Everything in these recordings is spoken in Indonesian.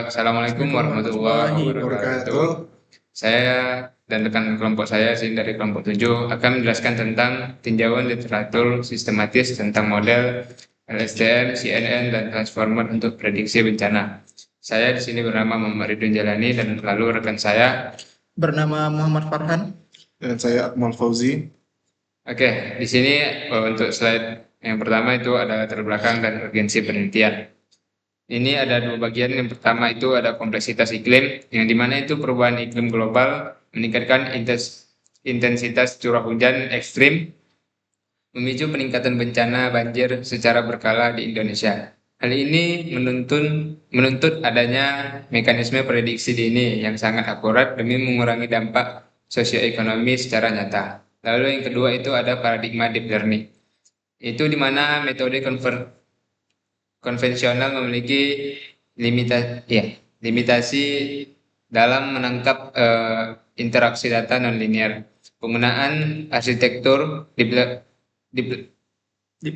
Assalamualaikum warahmatullahi Warahmatullahi wabarakatuh. wabarakatuh. Saya dan rekan kelompok saya dari kelompok 7 akan menjelaskan tentang tinjauan literatur sistematis tentang model LSTM, CNN, dan transformer untuk prediksi bencana. Saya di sini bernama Muhammad Ridwan Jalani dan lalu rekan saya. Bernama Muhammad Farhan. Dan saya Akmal Fauzi. Di sini untuk slide yang pertama itu ada latar belakang dan urgensi penelitian. Ini ada dua bagian. Yang pertama itu ada kompleksitas iklim, yang dimana itu perubahan iklim global meningkatkan intensitas curah hujan ekstrim, memicu peningkatan bencana banjir secara berkala di Indonesia. Hal ini menuntut adanya mekanisme prediksi dini yang sangat akurat demi mengurangi dampak sosioekonomi secara nyata. Lalu yang kedua itu ada paradigma deep learning. Itu dimana metode konvensional memiliki limitasi dalam menangkap interaksi data nonlinear. Penggunaan arsitektur Deep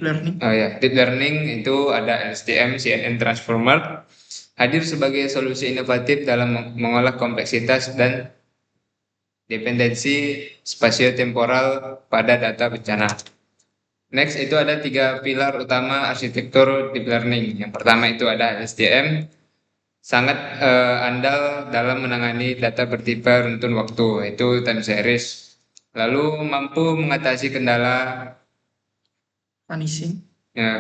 learning. deep learning itu ada LSTM, CNN transformer hadir sebagai solusi inovatif dalam mengolah kompleksitas dan dependensi spasio-temporal pada data bencana. Next itu ada 3 pilar utama arsitektur deep learning. Yang pertama itu ada SDM, sangat andal dalam menangani data bertipe runtun waktu, itu time series. Lalu mampu mengatasi kendala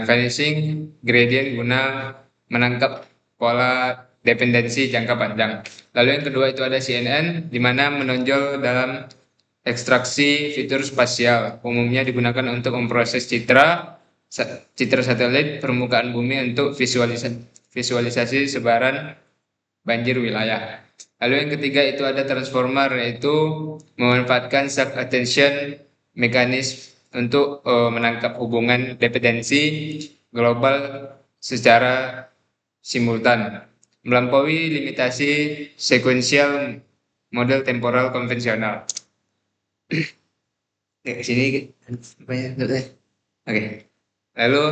vanishing gradient guna menangkap pola dependensi jangka panjang. Lalu yang kedua itu ada CNN, di mana menonjol dalam ekstraksi fitur spasial, umumnya digunakan untuk memproses citra satelit permukaan bumi untuk visualisasi sebaran banjir wilayah. Lalu yang ketiga itu ada transformer, yaitu memanfaatkan sub attention mekanisme untuk menangkap hubungan dependensi global secara simultan, melampaui limitasi sekuensial model temporal konvensional. Sini Lalu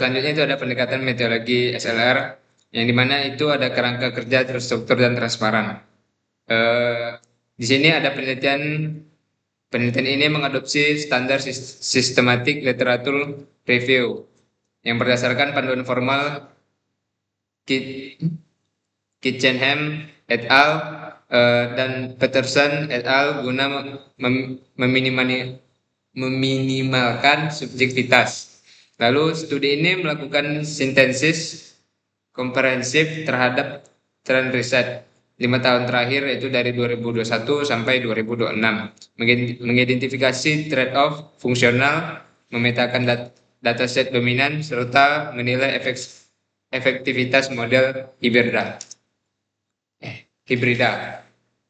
selanjutnya itu ada pendekatan metodologi SLR, yang dimana itu ada kerangka kerja terstruktur dan transparan. Di sini ada penelitian ini mengadopsi standar sistematik literatur review yang berdasarkan panduan formal Kitchenham et al. Dan Peterson et al. Guna meminimalkan subjektivitas. Lalu studi ini melakukan sintesis komprehensif terhadap tren riset 5 tahun terakhir, yaitu dari 2021 sampai 2026, mengidentifikasi trade-off fungsional, memetakan dataset dominan, serta menilai efektivitas model hibrida.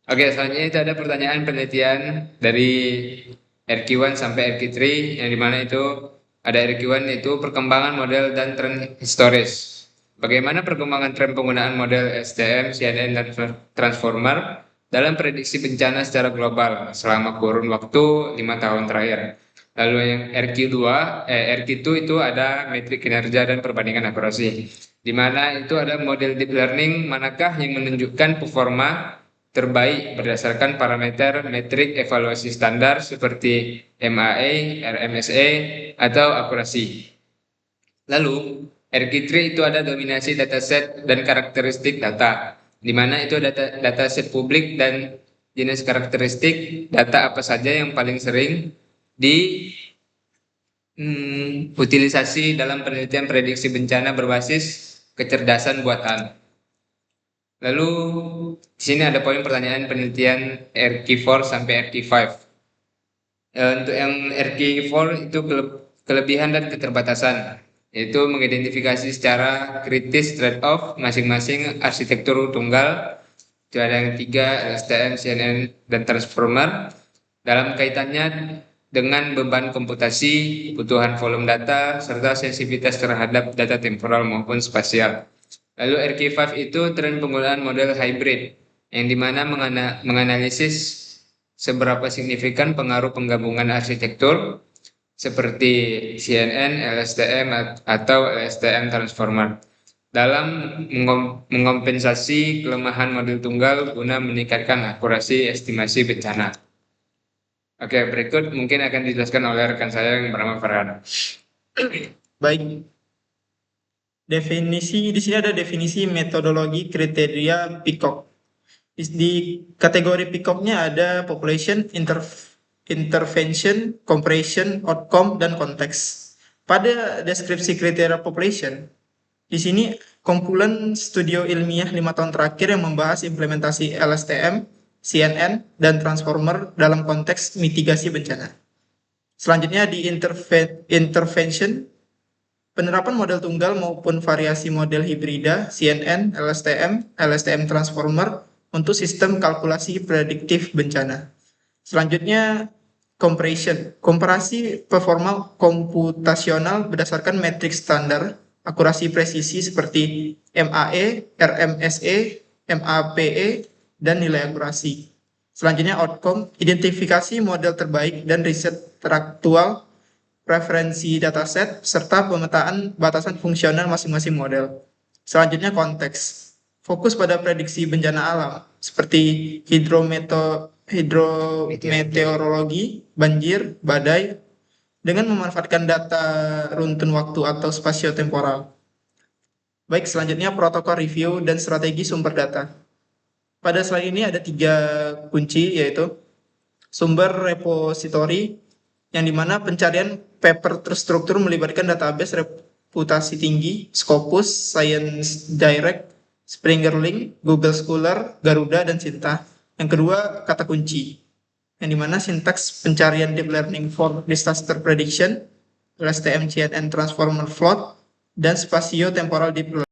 Selanjutnya itu ada pertanyaan penelitian dari RQ1 sampai RQ3, yang dimana itu ada RQ1 itu perkembangan model dan tren historis. Bagaimana perkembangan tren penggunaan model STM, CNN, dan transformer dalam prediksi bencana secara global selama kurun waktu 5 tahun terakhir. Lalu yang RQ2 itu ada metrik kinerja dan perbandingan akurasi, di mana itu ada model deep learning manakah yang menunjukkan performa terbaik berdasarkan parameter metrik evaluasi standar seperti MAE, RMSE, atau akurasi. Lalu RQ3 itu ada dominasi dataset dan karakteristik data, di mana itu dataset publik dan jenis karakteristik data apa saja yang paling sering utilisasi dalam penelitian prediksi bencana berbasis kecerdasan buatan. Lalu di sini ada poin pertanyaan penelitian RQ4 sampai RQ5. Untuk yang RQ4 itu kelebihan dan keterbatasan, yaitu mengidentifikasi secara kritis trade-off masing-masing arsitektur tunggal. Itu ada yang 3, LSTM, CNN, dan transformer dalam kaitannya dengan beban komputasi, kebutuhan volume data, serta sensitivitas terhadap data temporal maupun spasial. Lalu RQ5 itu tren penggunaan model hybrid, yang dimana menganalisis seberapa signifikan pengaruh penggabungan arsitektur seperti CNN, LSTM, atau LSTM transformer. dalam mengompensasi kelemahan model tunggal guna meningkatkan akurasi estimasi bencana. Oke, berikut mungkin akan dijelaskan oleh rekan saya yang bernama Farhan. Baik. Definisi di sini ada definisi metodologi kriteria PICOC. Di kategori PICOC-nya ada population, intervention, compression, outcome, dan konteks. Pada deskripsi kriteria population, di sini kumpulan studio ilmiah 5 tahun terakhir yang membahas implementasi LSTM, CNN, dan transformer dalam konteks mitigasi bencana. Selanjutnya di intervention, penerapan model tunggal maupun variasi model hibrida, CNN, LSTM transformer untuk sistem kalkulasi prediktif bencana. Selanjutnya compression, komparasi performa komputasional berdasarkan metrik standar akurasi presisi seperti MAE, RMSE, MAPE, dan nilai akurasi. Selanjutnya outcome, identifikasi model terbaik dan riset teraktual, preferensi dataset, serta pemetaan batasan fungsional masing-masing model. Selanjutnya konteks, fokus pada prediksi bencana alam seperti hidrometeorologi, banjir, badai, dengan memanfaatkan data runtun waktu atau spasio-temporal. Baik, selanjutnya protokol review dan strategi sumber data. Pada slide ini ada 3 kunci, yaitu sumber repository, yang dimana pencarian paper terstruktur melibatkan database reputasi tinggi, Scopus, Science Direct, Springer Link, Google Scholar, Garuda, dan Sinta. Yang kedua, kata kunci, yang dimana sintaks pencarian deep learning for disaster prediction, LSTM CNN transformer float, dan spatio temporal deep learning.